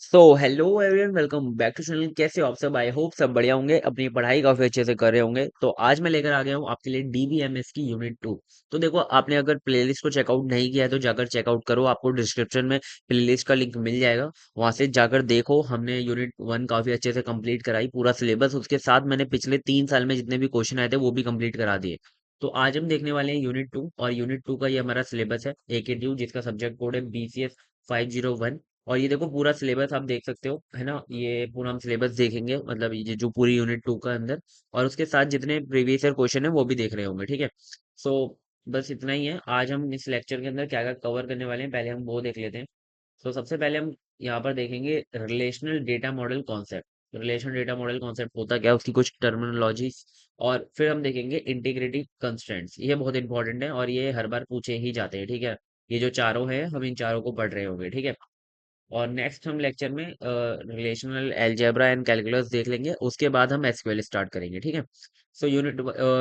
So hello everyone, welcome back to channel. कैसे हो आप सब? आई होप सब बढ़िया होंगे, अपनी पढ़ाई काफी अच्छे से कर रहे होंगे। तो आज मैं लेकर आ गया हूँ आपके लिए डीबीएमएस की यूनिट 2। तो देखो, आपने अगर प्लेलिस्ट को चेकआउट नहीं किया है तो जाकर चेकआउट करो। आपको डिस्क्रिप्शन में प्लेलिस्ट का लिंक मिल जाएगा, वहां से जाकर देखो। हमने यूनिट 1 काफी अच्छे से कंप्लीट कराई, पूरा सिलेबस। उसके साथ मैंने पिछले 3 साल में जितने भी क्वेश्चन आए थे वो भी कंप्लीट करा दिए। तो आज हम देखने वाले हैं यूनिट 2, और यूनिट 2 का ये हमारा सिलेबस है AKTU, जिसका सब्जेक्ट कोड है BCS 501। और ये देखो, पूरा सिलेबस आप देख सकते हो, है ना। ये पूरा हम सिलेबस देखेंगे, मतलब ये जो पूरी यूनिट 2 का अंदर, और उसके साथ जितने प्रीवियस ईयर क्वेश्चन है वो भी देख रहे होंगे, ठीक है। सो बस इतना ही है। आज हम इस लेक्चर के अंदर क्या क्या कवर करने वाले हैं, पहले हम वो देख लेते हैं। तो सबसे पहले हम यहाँ पर देखेंगे relational data model concept. Relational data model concept होता क्या है, उसकी कुछ टर्मिनोलॉजीज। और फिर हम देखेंगे इंटीग्रिटी कंस्ट्रेंट्स। ये बहुत इंपॉर्टेंट है और ये हर बार पूछे ही जाते हैं, ठीक है। ये जो चारों हैं, हम इन चारों को पढ़ रहे होंगे, ठीक है। और नेक्स्ट हम लेक्चर में रिलेशनल अलजेब्रा एंड कैलकुलस देख लेंगे। उसके बाद हम एसक्यूएल स्टार्ट करेंगे, ठीक है। सो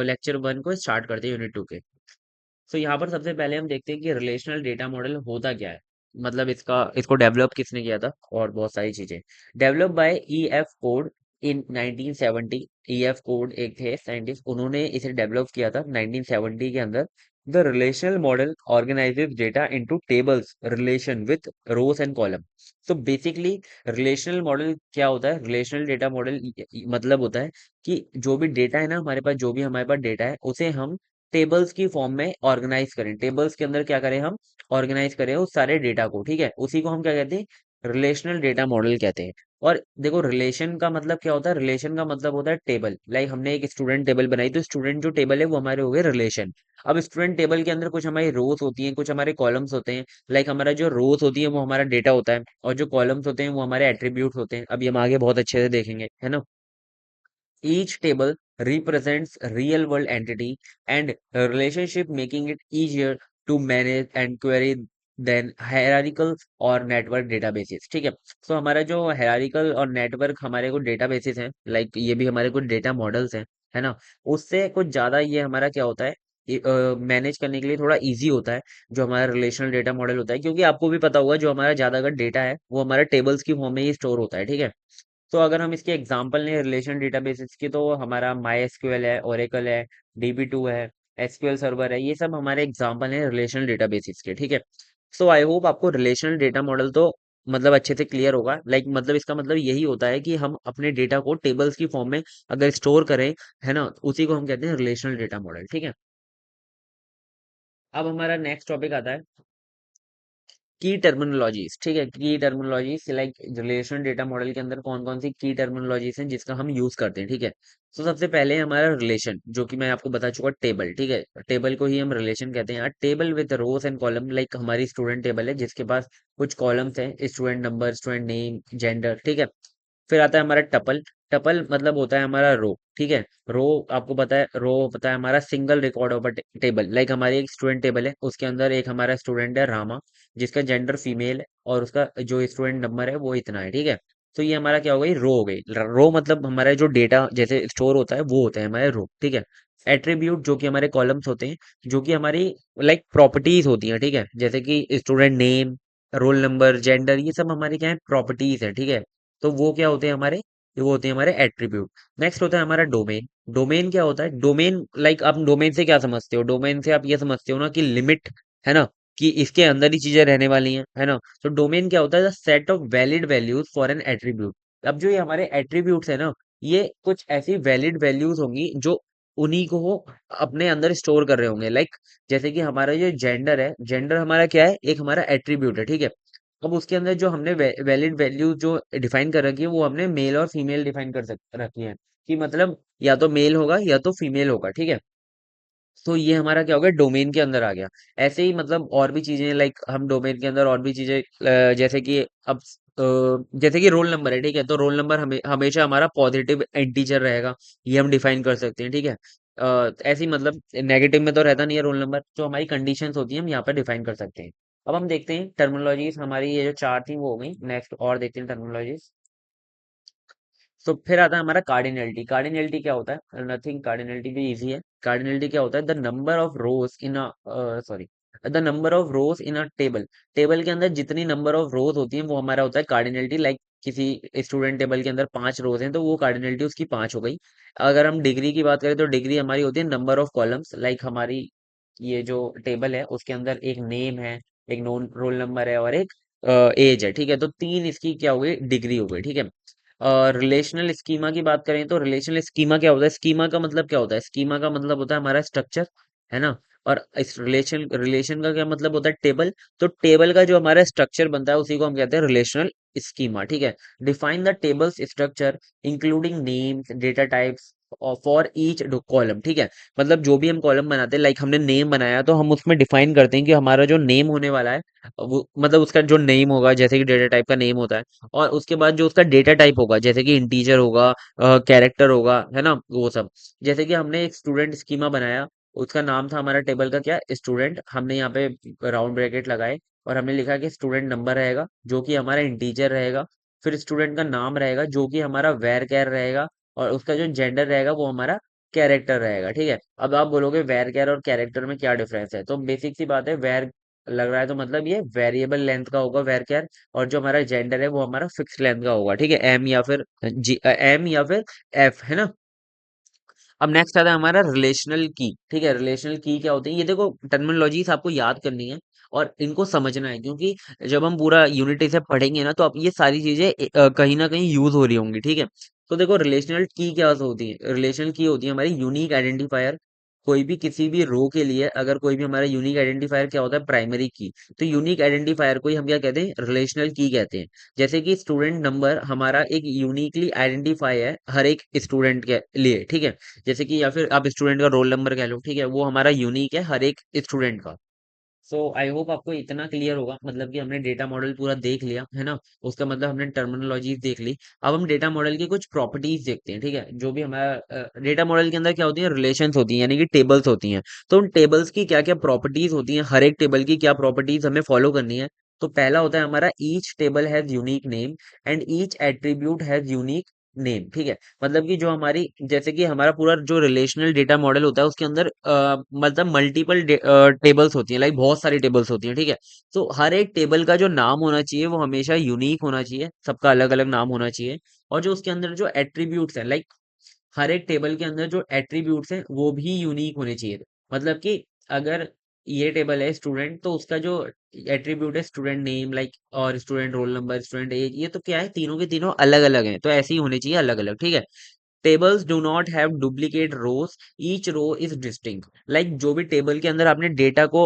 लेक्चर 1 को स्टार्ट करते हैं यूनिट 2 के। सो यहाँ पर सबसे पहले हम देखते हैं कि रिलेशनल डेटा मॉडल होता क्या है, मतलब इसको डेवलप किसने किया था, और बहुत सारी चीजें। Develop by EF code in 1970। EF code एक थे साइंटिस्ट, उन्होंने इसे डेवलप किया था 1970 के अंदर। The relational model organises data into tables relation with rows and column. तो बेसिकली रिलेशनल मॉडल क्या होता है? रिलेशनल डेटा मॉडल मतलब होता है कि जो भी डेटा है ना हमारे पास, जो भी हमारे पास डेटा है उसे हम टेबल्स की फॉर्म में ऑर्गेनाइज करें। टेबल्स के अंदर क्या करें हम? ऑर्गेनाइज करें उस सारे डेटा को, ठीक है। उसी को हम क्या कहते हैं? रिलेशनल डेटा मॉडल कहते हैं। और देखो, रिलेशन का मतलब क्या होता है? रिलेशन का मतलब होता है टेबल। लाइक हमने एक स्टूडेंट टेबल बनाई, तो स्टूडेंट जो टेबल है वो हमारे हो गए रिलेशन। अब स्टूडेंट टेबल के अंदर कुछ हमारी रोज होती हैं, कुछ हमारे कॉलम्स होते हैं। लाइक हमारा जो रोज होती है वो हमारा डेटा होता है, और जो कॉलम्स होते हैं वो हमारे एट्रीब्यूट होते हैं। अभी हम आगे बहुत अच्छे से देखेंगे, है ना। Each table represents real world entity and a relationship, making it easier to manage and query than hierarchical और network databases, ठीक है। सो हमारा जो hierarchical और network हमारे कुछ databases हैं, लाइक ये भी हमारे कुछ डेटा मॉडल्स हैं, है ना। उससे कुछ ज्यादा ये हमारा क्या होता है, मैनेज करने के लिए थोड़ा इजी होता है जो हमारा रिलेशनल डेटा मॉडल होता है। क्योंकि आपको भी पता होगा, जो हमारा ज्यादा अगर डेटा है वो हमारा टेबल्स की फॉर्म में ही स्टोर होता है, ठीक है। तो अगर हम इसके एग्जांपल लें रिलेशन डेटाबेसेस की, तो हमारा माई एसक्यूएल है, ओरेकल है, DB2 है, एसक्यूएल सर्वर है। ये सब हमारे एग्जांपल हैं रिलेशनल डेटाबेसेस के, ठीक है। सो आई होप आपको रिलेशनल डेटा मॉडल तो मतलब अच्छे से क्लियर होगा। लाइक मतलब इसका मतलब यही होता है कि हम अपने डेटा को टेबल्स की फॉर्म में अगर स्टोर करें, है ना, उसी को हम कहते हैं रिलेशनल डेटा मॉडल, ठीक है। अब हमारा नेक्स्ट टॉपिक आता है की टर्मिनोलॉजीज, ठीक है। की terminologies like relation data model के अंदर कौन कौन सी की टर्मिनोलॉजीज हैं जिसका हम यूज करते हैं, ठीक है। तो सबसे पहले हमारा रिलेशन, जो कि मैं आपको बता चुका, टेबल, ठीक है। टेबल को ही हम रिलेशन कहते हैं। Table with rows and column, like हमारी स्टूडेंट टेबल है जिसके पास कुछ कॉलम्स हैं, student number, student name, gender, ठीक है। फिर आता है हमारा टपल। टपल मतलब होता है हमारा रो, ठीक है। रो, आपको पता है रो होता है हमारा single record of table. Like हमारी एक स्टूडेंट टेबल है, उसके अंदर एक हमारा स्टूडेंट है रामा, जिसका जेंडर फीमेल है, और उसका जो स्टूडेंट नंबर है वो इतना है, ठीक है। तो ये हमारा क्या हो गई? रो हो गई। रो मतलब हमारा जो डेटा जैसे स्टोर होता है वो होता है हमारे रो, ठीक है। एट्रीब्यूट जो कि हमारे कॉलम्स होते हैं, जो कि हमारी लाइक प्रॉपर्टीज होती हैं, ठीक है। जैसे कि student name, roll number, gender, ये सब हमारे क्या है? प्रॉपर्टीज है, ठीक है। तो वो क्या होते हैं हमारे? वो होते हैं हमारे एट्रीब्यूट। नेक्स्ट होता है हमारा डोमेन। डोमेन क्या होता है? डोमेन लाइक आप डोमेन से क्या समझते हो? डोमेन से आप ये समझते हो ना कि लिमिट, है ना, कि इसके अंदर ही चीजें रहने वाली हैं, है ना। तो डोमेन क्या होता है? The set of valid values for an attribute. अब जो ये हमारे एट्रीब्यूट्स है ना, ये कुछ ऐसी वैलिड वैल्यूज होंगी जो उन्हीं को अपने अंदर स्टोर कर रहे होंगे। लाइक जैसे कि हमारा जो जेंडर है, जेंडर हमारा क्या है? एक हमारा एट्रीब्यूट है, ठीक है। अब उसके अंदर जो हमने वैलिड वैल्यू जो डिफाइन कर रखी है, वो हमने मेल और फीमेल डिफाइन कर रखी है, कि मतलब या तो मेल होगा या तो फीमेल होगा, ठीक है। तो ये हमारा क्या हो गया? डोमेन के अंदर आ गया। ऐसे ही मतलब और भी चीजें, लाइक हम डोमेन के अंदर और भी चीजें, जैसे कि अब जैसे कि रोल नंबर है, ठीक है। तो रोल नंबर हमेशा हमारा पॉजिटिव इंटीजर रहेगा, ये हम डिफाइन कर सकते हैं, ठीक है। ऐसे ही मतलब नेगेटिव में तो रहता नहीं है रोल नंबर। जो हमारी कंडीशंस होती हैं हम यहाँ पर डिफाइन कर सकते हैं। अब हम देखते हैं टर्मिनोलॉजीज, हमारी ये जो चार थी वो हो गई। नेक्स्ट और देखते हैं टर्मिनोलॉजीज। तो फिर आता है हमारा कार्डिनलिटी। कार्डिनलिटी क्या होता है? नथिंग, कार्डिनलिटी भी इजी है। कार्डिनलिटी क्या होता है? The number of rose in a, sorry, the number of rose in a table. Table के अंदर जितनी नंबर ऑफ रोज होती है वो हमारा होता है कार्डिनलिटी। लाइक किसी स्टूडेंट टेबल के अंदर 5 रोज हैं तो वो कार्डिनलिटी उसकी 5 हो गई। अगर हम डिग्री की बात करें तो डिग्री हमारी होती है नंबर ऑफ कॉलम्स, लाइक हमारी ये जो टेबल है उसके अंदर एक नेम है, एक नोन रोल नंबर है और एक एज है, ठीक है। तो 3 इसकी क्या हो गई, डिग्री हो गई, ठीक है। रिलेशनल स्कीमा की बात करें तो रिलेशनल स्कीमा क्या होता है, स्कीमा का मतलब क्या होता है, स्कीमा का मतलब होता है हमारा स्ट्रक्चर, है ना। और इस रिलेशन रिलेशन का क्या मतलब होता है, टेबल। तो टेबल का जो हमारा स्ट्रक्चर बनता है उसी को हम कहते हैं रिलेशनल स्कीमा, ठीक है। Define the tables structure including names data types for each column, ठीक है। मतलब जो भी हम कॉलम बनाते हैं, लाइक हमने नेम बनाया तो हम उसमें डिफाइन करते हैं कि हमारा जो नेम होने वाला है वो मतलब उसका जो नेम होगा जैसे कि डेटा टाइप का नेम होता है, और उसके बाद जो उसका डेटा टाइप होगा जैसे कि इंटीजर होगा, कैरेक्टर होगा, है ना, वो सब। जैसे कि हमने एक स्टूडेंट स्कीमा बनाया, उसका नाम था हमारा टेबल का क्या, स्टूडेंट। हमने यहाँ पे राउंड ब्रैकेट लगाए और हमने लिखा कि स्टूडेंट नंबर रहेगा जो कि हमारा इंटीजर रहेगा, फिर स्टूडेंट का नाम रहेगा जो कि हमारा वेर कैर रहेगा, और उसका जो जेंडर रहेगा वो हमारा कैरेक्टर रहेगा, ठीक है। अब आप बोलोगे वेर कैर और कैरेक्टर में क्या डिफरेंस है, तो बेसिक सी बात है, वेर लग रहा है तो मतलब ये वेरिएबल लेंथ का होगा वेर कैर, और जो हमारा जेंडर है वो हमारा फिक्स लेंथ का होगा, ठीक है, एम या फिर एफ, है ना। अब नेक्स्ट आता है हमारा रिलेशनल की, ठीक है। रिलेशनल की क्या होती है, ये देखो टर्मिनोलॉजीज आपको याद करनी है और इनको समझना है, क्योंकि जब हम पूरा यूनिट इसे पढ़ेंगे ना तो अब ये सारी चीजें कहीं ना कहीं यूज हो रही होंगी, ठीक है। तो देखो रिलेशनल की क्या होती है, रिलेशनल की होती है हमारी यूनिक आइडेंटिफायर। कोई भी किसी भी रो के लिए अगर कोई भी हमारा यूनिक आइडेंटिफायर क्या होता है, प्राइमरी की। तो यूनिक आइडेंटिफायर को ही हम क्या कहते हैं, रिलेशनल की कहते हैं। जैसे कि स्टूडेंट नंबर हमारा एक यूनिकली आइडेंटिफाई है हर एक स्टूडेंट के लिए, ठीक है। जैसे कि या फिर आप स्टूडेंट का रोल नंबर कह लो, ठीक है, वो हमारा यूनिक है हर एक स्टूडेंट का। सो आई होप आपको इतना क्लियर होगा, मतलब कि हमने डेटा मॉडल पूरा देख लिया है ना, उसका मतलब हमने टर्मिनोलॉजीज देख ली। अब हम डेटा मॉडल की कुछ प्रॉपर्टीज देखते हैं, ठीक है। जो भी हमारा डेटा मॉडल के अंदर क्या होती है, रिलेशंस होती हैं, यानी कि टेबल्स होती हैं। तो उन टेबल्स की क्या क्या प्रॉपर्टीज होती हैं, हर एक टेबल की क्या प्रॉपर्टीज हमें फॉलो करनी है। तो पहला होता है हमारा each table has unique name and each attribute has unique name, ठीक है। मतलब कि जो हमारी जैसे कि हमारा पूरा जो रिलेशनल डेटा मॉडल होता है उसके अंदर मतलब मल्टीपल टेबल्स होती हैं, लाइक बहुत सारी टेबल्स होती हैं, ठीक है। तो हर एक टेबल का जो नाम होना चाहिए वो हमेशा यूनिक होना चाहिए, सबका अलग अलग नाम होना चाहिए। और जो उसके अंदर जो एट्रीब्यूट्स हैं, लाइक हर एक टेबल के अंदर जो एट्रीब्यूट्स हैं वो भी यूनिक होने चाहिए। मतलब कि अगर ये टेबल है स्टूडेंट तो उसका जो एट्रीब्यूट है स्टूडेंट नेम, लाइक, और student roll number, student age, ये तो क्या है, तीनों के तीनों अलग अलग हैं, तो ऐसे ही होने चाहिए अलग अलग, ठीक है। Tables do not have duplicate rows, each row is distinct. Like जो भी टेबल के अंदर आपने डेटा को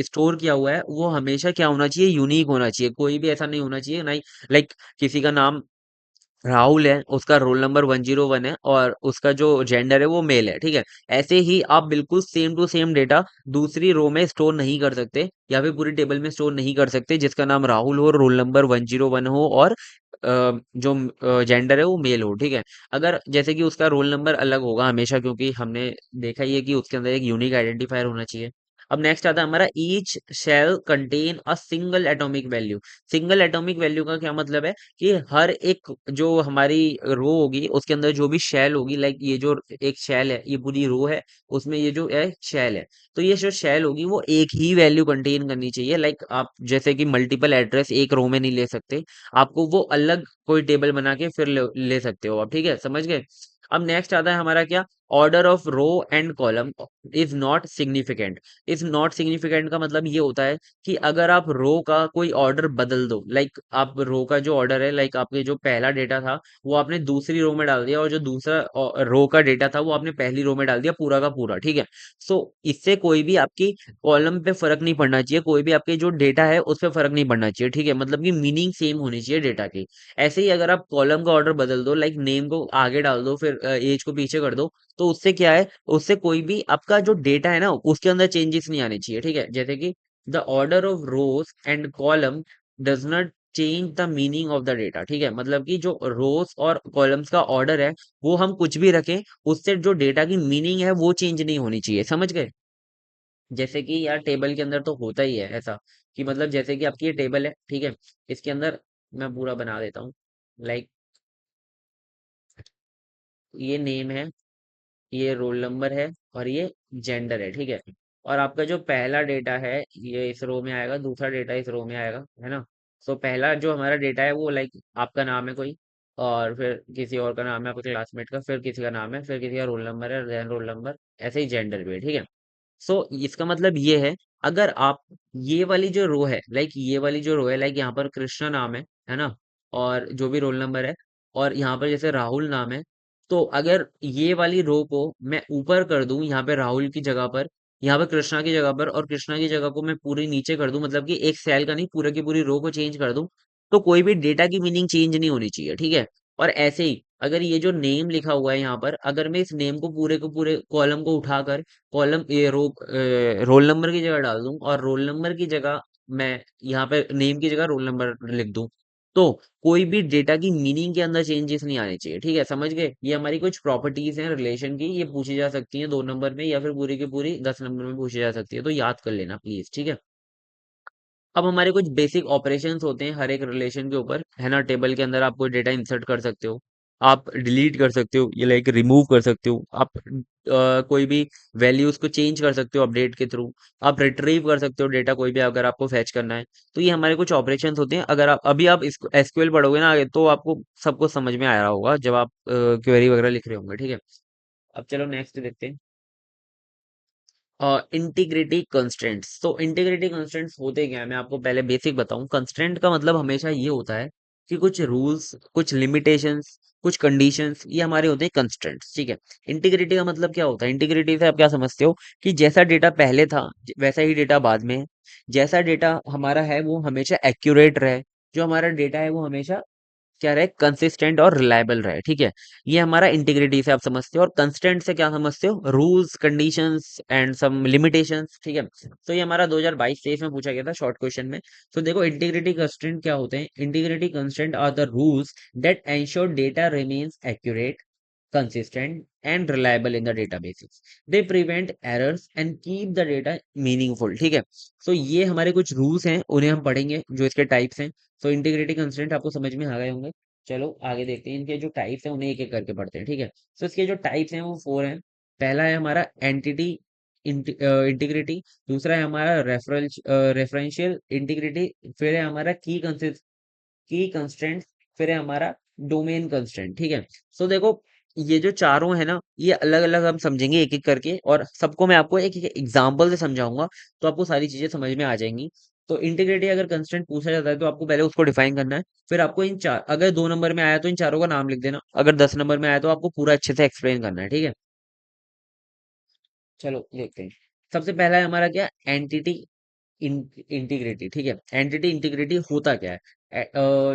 स्टोर किया हुआ है वो हमेशा क्या होना चाहिए, यूनिक होना चाहिए, कोई भी ऐसा नहीं होना चाहिए, नहीं। लाइक किसी का नाम राहुल है, उसका रोल नंबर 101 है और उसका जो जेंडर है वो मेल है, ठीक है। ऐसे ही आप बिल्कुल सेम टू सेम डेटा दूसरी रो में स्टोर नहीं कर सकते या फिर पूरी टेबल में स्टोर नहीं कर सकते जिसका नाम राहुल हो, रोल नंबर 101 हो और जो जेंडर है वो मेल हो, ठीक है। अगर जैसे कि उसका रोल नंबर अलग होगा हमेशा, क्योंकि हमने देखा ही है कि उसके अंदर एक यूनिक आइडेंटिफायर होना चाहिए। अब नेक्स्ट आता है हमारा each cell contain a single atomic value. Single atomic value का क्या मतलब है कि हर एक जो हमारी रो होगी उसके अंदर जो भी शेल होगी, लाइक ये जो एक शेल है, ये पूरी रो है, उसमें ये जो है शेल है, तो ये जो शेल होगी वो एक ही वैल्यू कंटेन करनी चाहिए। लाइक आप जैसे कि मल्टीपल एड्रेस एक रो में नहीं ले सकते, आपको वो अलग कोई टेबल बना के फिर ले सकते हो आप, ठीक है, समझ गए। अब नेक्स्ट आता है हमारा क्या, order of row and column is not significant. Is not significant का मतलब ये होता है कि अगर आप रो का कोई ऑर्डर बदल दो, लाइक आप रो का जो ऑर्डर है, लाइक आपके जो पहला डेटा था वो आपने दूसरी रो में डाल दिया और जो दूसरा रो का डेटा था वो आपने पहली रो में डाल दिया पूरा का पूरा, ठीक है। सो इससे कोई भी आपकी कॉलम पे फर्क नहीं पड़ना चाहिए, कोई भी आपके जो डेटा है उस पर फर्क नहीं पड़ना चाहिए, ठीक है। मतलब कि मीनिंग सेम होनी चाहिए डेटा की। ऐसे ही अगर आप कॉलम का ऑर्डर बदल दो, लाइक नेम को आगे डाल दो फिर एज को पीछे कर दो, तो उससे क्या है, उससे कोई भी आपका जो डेटा है ना उसके अंदर चेंजेस नहीं आने चाहिए, ठीक है। जैसे कि the order of rose and column does not change the meaning of the data, ठीक है। मतलब कि जो रोज और कॉलम्स का ऑर्डर है वो हम कुछ भी रखें, उससे जो डेटा की मीनिंग है वो चेंज नहीं होनी चाहिए, समझ गए। जैसे कि यार टेबल के अंदर तो होता ही है ऐसा कि मतलब जैसे कि आपकी ये टेबल है, ठीक है, इसके अंदर मैं पूरा बना देता हूँ, लाइक ये नेम है, ये रोल नंबर है और ये जेंडर है, ठीक है। और आपका जो पहला डेटा है ये इस रो में आएगा, दूसरा डेटा इस रो में आएगा, है ना। सो पहला जो हमारा डेटा है वो लाइक आपका नाम है कोई, और फिर किसी और का नाम है आपके क्लासमेट का, फिर किसी का नाम है, फिर किसी का रोल नंबर है, देन रोल नंबर, ऐसे ही जेंडर भी है, ठीक है। सो इसका मतलब ये है, अगर आप ये वाली जो रो है, लाइक ये वाली जो रो है, लाइक यहाँ पर कृष्णा नाम है ना, और जो भी रोल नंबर है, और यहाँ पर जैसे राहुल नाम है, तो अगर ये वाली रो को मैं ऊपर कर दूं, यहाँ पे राहुल की जगह पर, यहाँ पे कृष्णा की जगह पर, और कृष्णा की जगह को मैं पूरी नीचे कर दूं, मतलब कि एक सेल का नहीं, पूरे की पूरी रो को चेंज कर दूं, तो कोई भी डेटा की मीनिंग चेंज नहीं होनी चाहिए, ठीक है। और ऐसे ही अगर ये जो नेम लिखा हुआ है यहाँ पर, अगर मैं इस नेम को पूरे कॉलम को उठाकर कॉलम ये रोल नंबर की जगह डाल दूं, और रोल नंबर की जगह मैं यहाँ पे नेम की जगह रोल नंबर लिख दूं, तो कोई भी डेटा की मीनिंग के अंदर चेंजेस नहीं आने चाहिए, ठीक है, समझ गए। ये हमारी कुछ प्रॉपर्टीज हैं रिलेशन की, ये पूछी जा सकती हैं 2 नंबर में, या फिर पूरी की पूरी 10 नंबर में पूछी जा सकती है, तो याद कर लेना प्लीज, ठीक है। अब हमारे कुछ बेसिक ऑपरेशंस होते हैं हर एक रिलेशन के ऊपर, है ना। टेबल के अंदर आप कोई डेटा इंसर्ट कर सकते हो, आप डिलीट कर सकते हो, ये लाइक रिमूव कर सकते हो, आप कोई भी वैल्यूज को चेंज कर सकते हो अपडेट के थ्रू, आप रिट्रीव कर सकते हो डेटा कोई भी अगर आपको फैच करना है। तो ये हमारे कुछ ऑपरेशंस होते हैं। अगर आप अभी आप इसको एसक्यूएल पढ़ोगे ना आगे, तो आपको सब कुछ समझ में आ रहा होगा जब आप क्वेरी वगैरह लिख रहे होंगे, ठीक है। अब चलो नेक्स्ट देखते हैं, इंटीग्रिटी कंस्ट्रेंट्स। तो इंटीग्रिटी कंस्ट्रेंट्स होते क्या है, मैं आपको पहले बेसिक बताऊं। कंस्ट्रेंट का मतलब हमेशा ये होता है कि कुछ रूल्स, कुछ लिमिटेशंस, कुछ कंडीशंस, ये हमारे होते हैं कंस्ट्रेंट्स, ठीक है। इंटीग्रिटी का मतलब क्या होता है, इंटीग्रिटी से आप क्या समझते हो, कि जैसा डेटा पहले था वैसा ही डेटा बाद में है, जैसा डेटा हमारा है वो हमेशा एक्यूरेट रहे, जो हमारा डेटा है वो हमेशा क्या रहे, कंसिस्टेंट और रिलायबल रहे, ठीक है। ये हमारा इंटीग्रिटी से आप समझते हो। और कंस्टेंट से क्या समझते हो, rules, conditions and some limitations, ठीक है। तो ये हमारा 2022-23 में पूछा गया था शॉर्ट क्वेश्चन में। तो देखो इंटीग्रिटी कंस्टेंट क्या होते हैं, integrity constant are the rules that ensure data remains accurate, consistent and reliable in the databases. They prevent errors and keep the data meaningful, ठीक है। सो ये हमारे कुछ रूल्स हैं, उन्हें हम पढ़ेंगे, जो इसके टाइप्स हैं। सो इंटीग्रिटी कंस्ट्रेंट आपको समझ में आ गए होंगे। चलो आगे देखते हैं, इनके जो टाइप्स हैं उन्हें एक एक करके पढ़ते हैं, ठीक है। सो इसके जो टाइप्स हैं वो 4 हैं। पहला है हमारा एंटिटी इंटीग्रिटी, दूसरा है हमारा रेफरेंशियल इंटीग्रिटी, फिर है हमारा की कंस्ट्रेंट, फिर है हमारा डोमेन कंस्ट्रेंट, ठीक है। सो देखो ये जो चारों है ना, ये अलग अलग हम समझेंगे एक एक करके, और सबको मैं आपको एक एक एग्जांपल से समझाऊंगा, तो आपको सारी चीजें समझ में आ जाएंगी। तो इंटीग्रिटी अगर कंस्ट्रेंट पूछा जाता है तो आपको पहले उसको डिफाइन करना है, फिर आपको इन चार, अगर 2 नंबर में आया तो इन चारों का नाम लिख देना, अगर 10 नंबर में आया तो आपको पूरा अच्छे से एक्सप्लेन करना है, ठीक है। चलो देखते हैं। सबसे पहला है हमारा क्या, एंटिटी इंटीग्रिटी, ठीक है। एंटिटी इंटीग्रिटी होता क्या है,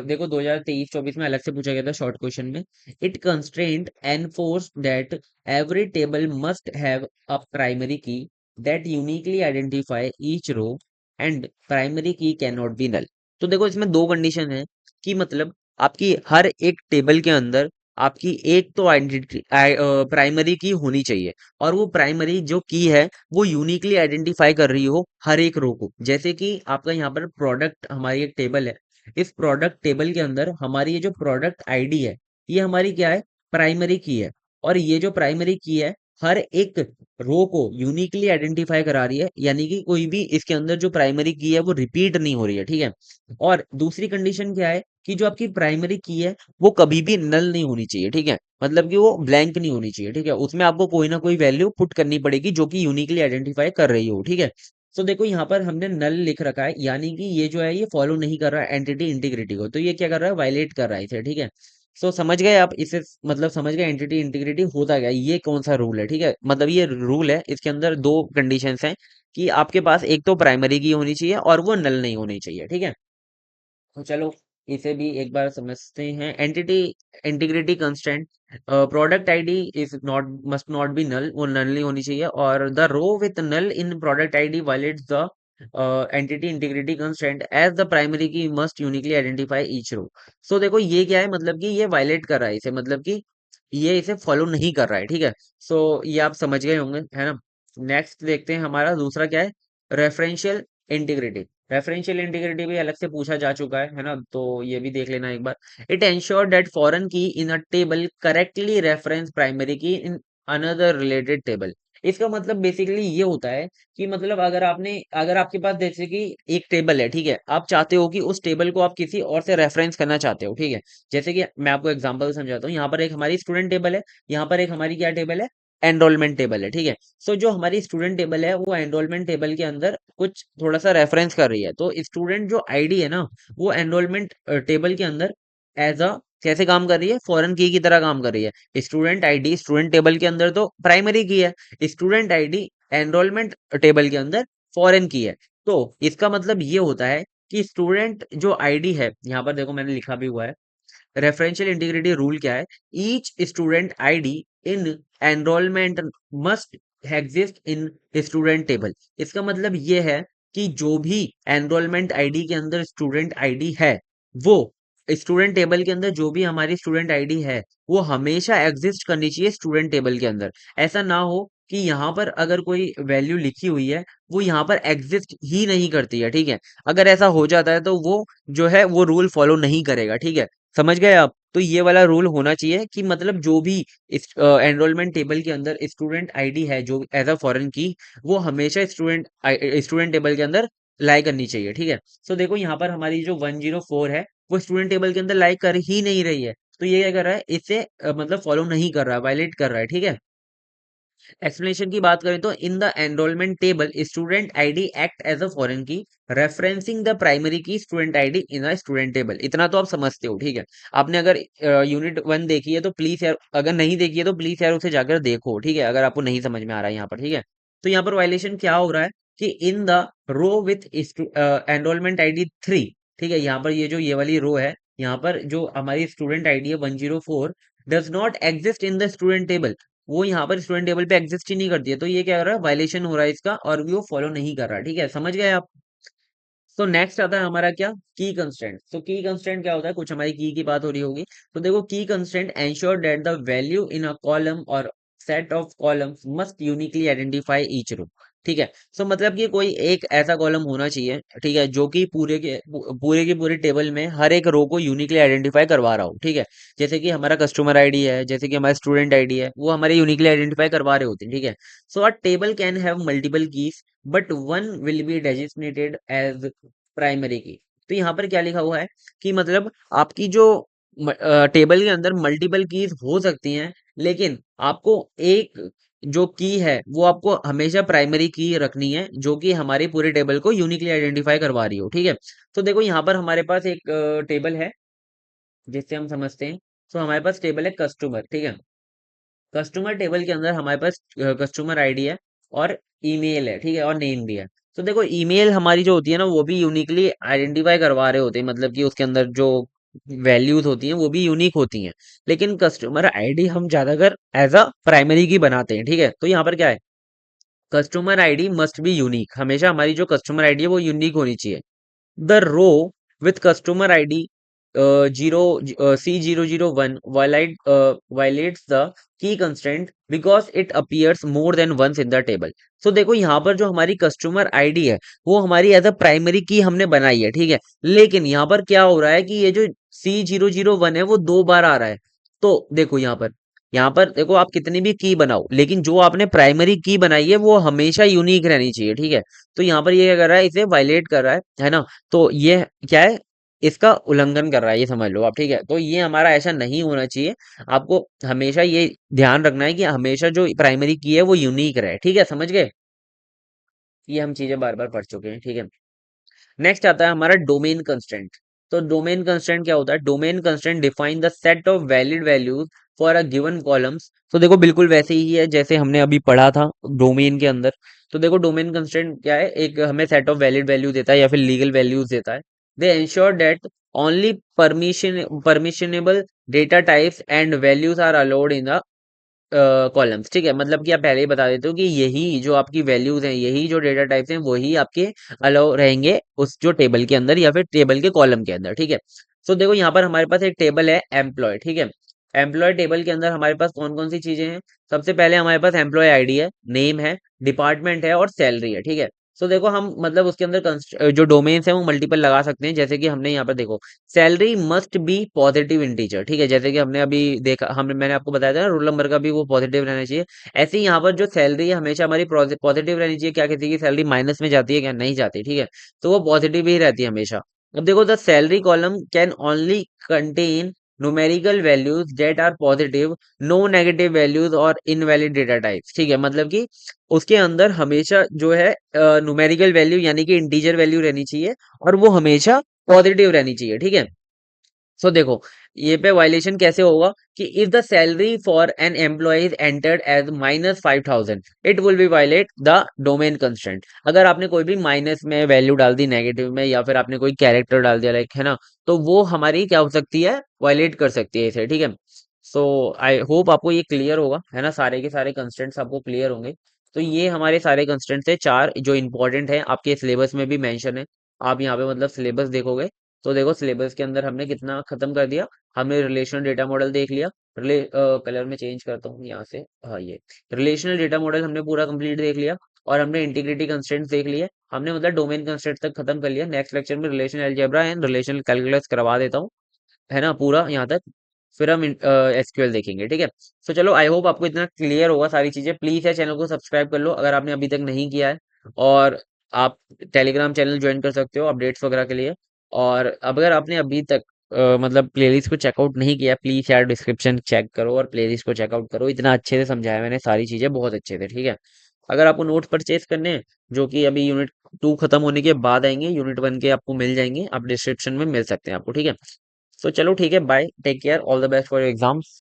देखो 2023-24 में अलग से पूछा गया था शॉर्ट क्वेश्चन में। It constraint enforce that every table must have a primary key that uniquely identify each row and primary key can not be null. तो देखो इसमें दो कंडीशन है, कि मतलब आपकी हर एक टेबल के अंदर आपकी एक तो आइडेंटिटी प्राइमरी की होनी चाहिए, और वो प्राइमरी जो की है वो यूनिकली आइडेंटिफाई कर रही हो हर एक रो को। जैसे कि आपका यहाँ पर प्रोडक्ट हमारी एक टेबल है, इस प्रोडक्ट टेबल के अंदर हमारी ये जो प्रोडक्ट आईडी है, ये हमारी क्या है, प्राइमरी की है, और ये जो प्राइमरी की है हर एक रो को यूनिकली आइडेंटिफाई करा रही है, यानी कि कोई भी इसके अंदर जो प्राइमरी की है वो रिपीट नहीं हो रही है, ठीक है। और दूसरी कंडीशन क्या है, कि जो आपकी प्राइमरी की है वो कभी भी नल नहीं होनी चाहिए, ठीक है, मतलब कि वो ब्लैंक नहीं होनी चाहिए, ठीक है, उसमें आपको कोई ना कोई वैल्यू पुट करनी पड़ेगी जो कि यूनिकली आइडेंटिफाई कर रही हो, ठीक है। तो देखो यहाँ पर हमने नल लिख रखा है, यानी कि ये जो है ये फॉलो नहीं कर रहा है एंटिटी इंटीग्रिटी को, तो ये क्या कर रहा है, वायलेट कर रहा है इसे, ठीक है। सो समझ गए आप इसे, मतलब समझ गए एंटिटी इंटीग्रिटी होता क्या है, ये कौन सा रूल है, ठीक है। मतलब ये रूल है, इसके अंदर दो कंडीशंस हैं, कि आपके पास एक तो प्राइमरी की होनी चाहिए और वो नल नहीं होनी चाहिए, ठीक है। तो चलो इसे भी एक बार समझते हैं। Entity integrity constraint, product ID is not must not be null, वो नल नहीं होनी चाहिए, और the row with null in product ID violates the entity integrity constraint as the primary key must uniquely identify each row. So देखो ये क्या है, मतलब कि ये वायलेट कर रहा है इसे, मतलब कि ये इसे फॉलो नहीं कर रहा है, ठीक है। सो ये आप समझ गए होंगे, है ना। नेक्स्ट देखते हैं, हमारा दूसरा क्या है, रेफरेंशियल इंटीग्रिटी। रेफरेंशियल इंटीग्रिटी भी अलग से पूछा जा चुका है ना, तो ये भी देख लेना एक बार। It ensure that foreign key in a table correctly reference primary key in another related table इसका मतलब बेसिकली ये होता है कि मतलब अगर आपके पास जैसे कि एक टेबल है, ठीक है, आप चाहते हो कि उस टेबल को आप किसी और से रेफरेंस करना चाहते हो, ठीक है। जैसे कि मैं आपको एग्जांपल समझाता हूँ, यहाँ पर एक हमारी स्टूडेंट टेबल है, यहाँ पर एक हमारी क्या टेबल है, एनरोलमेंट टेबल है, ठीक है। सो जो हमारी स्टूडेंट टेबल है वो एनरोलमेंट टेबल के अंदर कुछ थोड़ा सा रेफरेंस कर रही है, तो स्टूडेंट जो आईडी है ना, वो एनरोलमेंट टेबल के अंदर एज अ कैसे काम कर रही है, फॉरेन की तरह काम कर रही है। स्टूडेंट आईडी स्टूडेंट टेबल के अंदर तो प्राइमरी की है, स्टूडेंट आईडी एनरोलमेंट टेबल के अंदर फॉरेन की है। तो इसका मतलब ये होता है कि स्टूडेंट जो आईडी है, यहाँ पर देखो मैंने लिखा भी हुआ है, रेफरेंशियल इंटीग्रिटी रूल क्या है, each student ID in enrolment must exist in student table. इसका मतलब ये है कि जो भी एनरोलमेंट आईडी के अंदर स्टूडेंट आईडी है, वो स्टूडेंट टेबल के अंदर जो भी हमारी स्टूडेंट आईडी है, वो हमेशा एग्जिस्ट करनी चाहिए स्टूडेंट टेबल के अंदर। ऐसा ना हो कि यहाँ पर अगर कोई वैल्यू लिखी हुई है, वो यहाँ पर एग्जिस्ट ही नहीं करती है, ठीक है। अगर ऐसा हो जाता है तो वो जो है वो रूल फॉलो नहीं करेगा, ठीक है। समझ गए आप? तो ये वाला रूल होना चाहिए कि मतलब जो भी इस एनरोलमेंट टेबल के अंदर स्टूडेंट आईडी है जो एज अ फॉरेन की, वो हमेशा स्टूडेंट टेबल के अंदर लाई करनी चाहिए, ठीक है। सो देखो यहाँ पर हमारी जो 104 है, वो स्टूडेंट टेबल के अंदर लाई कर ही नहीं रही है, तो ये क्या कर रहा है, इसे मतलब फॉलो नहीं कर रहा है, वायलेट कर रहा है, ठीक है। एक्सप्लेनेशन की बात करें तो in the enrolment table student ID act as a foreign key, referencing the primary key student ID in a student table. इतना तो आप समझते हो, ठीक है। आपने अगर यूनिट 1 देखी है तो प्लीज यार, अगर नहीं देखी है तो प्लीज यार उसे जाकर देखो, ठीक है, अगर आपको नहीं समझ में आ रहा है यहाँ पर, ठीक है। तो यहाँ पर वायलेशन क्या हो रहा है कि in the row with enrolment ID 3, ठीक है, यहाँ पर ये वाली रो है, यहाँ पर जो हमारी स्टूडेंट आईडी है 104 does not exist in the student table, वो यहाँ पर स्टूडेंट टेबल पे एग्जिस्ट ही नहीं करती है, तो ये क्या कर रहा है, वायलेशन हो रहा है इसका, और वो फॉलो नहीं कर रहा है, ठीक है। समझ गए आप? तो नेक्स्ट आता है हमारा क्या, की कंस्टेंट। तो की कंस्टेंट क्या होता है, कुछ हमारी की बात हो रही होगी, तो देखो key constraint ensure that the value in a column or set of columns must uniquely identify each row, ठीक है। सो मतलब कि कोई एक ऐसा कॉलम होना चाहिए, ठीक है, जो कि पूरे टेबल में हर एक रो को यूनिकली आइडेंटिफाई करवा रहा हो, ठीक है। जैसे कि हमारा कस्टमर आईडी है, जैसे कि हमारा स्टूडेंट आईडी है, वो हमारे यूनिकली आइडेंटिफाई करवा रहे होते हैं, ठीक है। So a table can have multiple keys but one will be designated as primary key. तो यहाँ पर क्या लिखा हुआ है कि मतलब आपकी जो टेबल के अंदर मल्टीपल कीज हो सकती हैं, लेकिन आपको एक जो की है वो आपको हमेशा प्राइमरी की रखनी है, जो कि हमारे पूरे टेबल को यूनिकली आइडेंटिफाई करवा रही हो, ठीक है। तो देखो यहाँ पर हमारे पास एक टेबल है जिससे हम समझते हैं। तो हमारे पास टेबल है कस्टमर, ठीक है। कस्टमर टेबल के अंदर हमारे पास कस्टमर आईडी है और ईमेल है, ठीक है, और नेम भी है। तो देखो ईमेल हमारी जो होती है ना, वो भी यूनिकली आइडेंटिफाई करवा रहे होते हैं, मतलब कि उसके अंदर जो वैल्यूज होती हैं वो भी यूनिक होती हैं। लेकिन कस्टमर आईडी हम ज्यादातर एज अ प्राइमरी की बनाते हैं, ठीक है। तो यहाँ पर क्या है, customer ID must be unique, हमेशा हमारी जो कस्टमर आईडी है वो यूनिक होनी चाहिए। The row with customer ID 0 C 001 violates the key constraint because it appears more than once in the table. So देखो यहाँ पर जो हमारी कस्टमर आईडी है, वो हमारी एज अ प्राइमरी की हमने बनाई है, ठीक है। लेकिन यहाँ पर क्या हो रहा है कि ये जो C 001 है वो 2 बार आ रहा है। तो देखो यहाँ पर देखो आप कितनी भी की बनाओ, लेकिन जो आपने प्राइमरी की बनाई है वो हमेशा यूनिक रहनी चाहिए, ठीक है। तो यहाँ पर ये क्या कर रहा है, इसे वायलेट कर रहा है ना। तो ये क्या है, इसका उल्लंघन कर रहा है, ये समझ लो आप, ठीक है। तो ये हमारा ऐसा नहीं होना चाहिए। आपको हमेशा ये ध्यान रखना है कि हमेशा जो प्राइमरी की है वो यूनिक रहे, ठीक है। समझ गए? ये हम चीजें बार बार पढ़ चुके हैं, ठीक है। नेक्स्ट आता है हमारा डोमेन कंस्ट्रेंट। तो डोमेन कंस्ट्रेंट क्या होता है, domain constraint define the set of valid values for a given columns. तो देखो बिल्कुल वैसे ही है जैसे हमने अभी पढ़ा था डोमेन के अंदर। तो देखो डोमेन कंस्ट्रेंट क्या है, एक हमें सेट ऑफ वैलिड वैल्यू देता है या फिर लीगल वैल्यूज देता है। They ensure that only permissible data types and values are allowed in the columns, ठीक है। मतलब कि आप पहले ही बता देते हो कि यही जो आपकी वैल्यूज हैं, यही जो डेटा टाइप्स हैं, वही आपके अलाउ रहेंगे उस जो टेबल के अंदर या फिर टेबल के कॉलम के अंदर, ठीक है। तो देखो यहाँ पर हमारे पास एक टेबल है एम्प्लॉय, ठीक है। एम्प्लॉय टेबल के अंदर हमारे पास कौन कौन सी चीजें हैं, सबसे पहले हमारे पास एम्प्लॉय आईडी है, नेम है, डिपार्टमेंट है और सैलरी है, ठीक है। सो देखो हम मतलब उसके अंदर जो डोमेन्स है वो मल्टीपल लगा सकते हैं, जैसे कि हमने यहाँ पर देखो salary must be positive integer, ठीक है, जैसे कि हमने अभी देखा, हमने मैंने आपको बताया था ना रोल नंबर का भी वो पॉजिटिव रहना चाहिए। ऐसे ही यहाँ पर जो सैलरी है हमेशा हमारी पॉजिटिव रहनी चाहिए। क्या किसी की सैलरी माइनस में जाती है क्या? नहीं जाती, ठीक है, तो वो पॉजिटिव ही रहती है हमेशा। अब देखो the salary column can only contain numerical values that are positive, no negative values और इनवैलिड डेटा टाइप्स, ठीक है, मतलब कि उसके अंदर हमेशा जो है न्यूमेरिकल वैल्यू यानी कि इंटीजर वैल्यू रहनी चाहिए, और वो हमेशा पॉजिटिव रहनी चाहिए, ठीक है। सो देखो ये पे वायलेशन कैसे होगा कि if the salary for an employee is entered as -5,000 it will be violate the domain constraint. अगर आपने कोई भी माइनस में वैल्यू डाल दी नेगेटिव में, या फिर आपने कोई कैरेक्टर डाल दिया लाइक, है ना, तो वो हमारी क्या हो सकती है, वायलेट कर सकती है इसे, ठीक है। सो आई होप आपको ये क्लियर होगा, है ना, सारे के सारे कंस्ट्रेंट्स आपको क्लियर होंगे। तो ये हमारे सारे कंस्ट्रेंट्स है चार जो इंपॉर्टेंट है, आपके सिलेबस में भी मेंशन है। आप यहाँ पे मतलब सिलेबस देखोगे तो देखो सिलेबस के अंदर हमने कितना खत्म कर दिया। हमने रिलेशनल डेटा मॉडल देख लिया, कलर में चेंज करता हूँ यहाँ से, हाँ ये रिलेशनल डेटा मॉडल हमने पूरा कंप्लीट देख लिया, और हमने इंटीग्रिटी कंस्ट्रेंट्स देख लिए, हमने मतलब डोमेन कंस्ट्रेंट तक खत्म कर लिया। नेक्स्ट लेक्चर में relational algebra and relational calculus करवा देता हूँ, है ना, पूरा यहाँ तक। फिर हम एसक्यूएल देखेंगे, ठीक है। तो चलो आई होप आपको इतना क्लियर होगा सारी चीजें। प्लीज है चैनल को सब्सक्राइब कर लो अगर आपने अभी तक नहीं किया है, और आप टेलीग्राम चैनल ज्वाइन कर सकते हो अपडेट्स वगैरह के लिए। और अगर आपने अभी तक मतलब प्लेलिस्ट को चेकआउट नहीं किया, प्लीज यार डिस्क्रिप्शन चेक करो और प्लेलिस्ट को चेकआउट करो, इतना अच्छे से समझाया मैंने सारी चीजें, बहुत अच्छे से, ठीक है। अगर आपको नोट परचेज करने हैं जो कि अभी यूनिट 2 खत्म होने के बाद आएंगे, यूनिट 1 के आपको मिल जाएंगे, आप डिस्क्रिप्शन में मिल सकते हैं आपको, ठीक है। तो चलो ठीक है, bye, take care, all the best for your exams.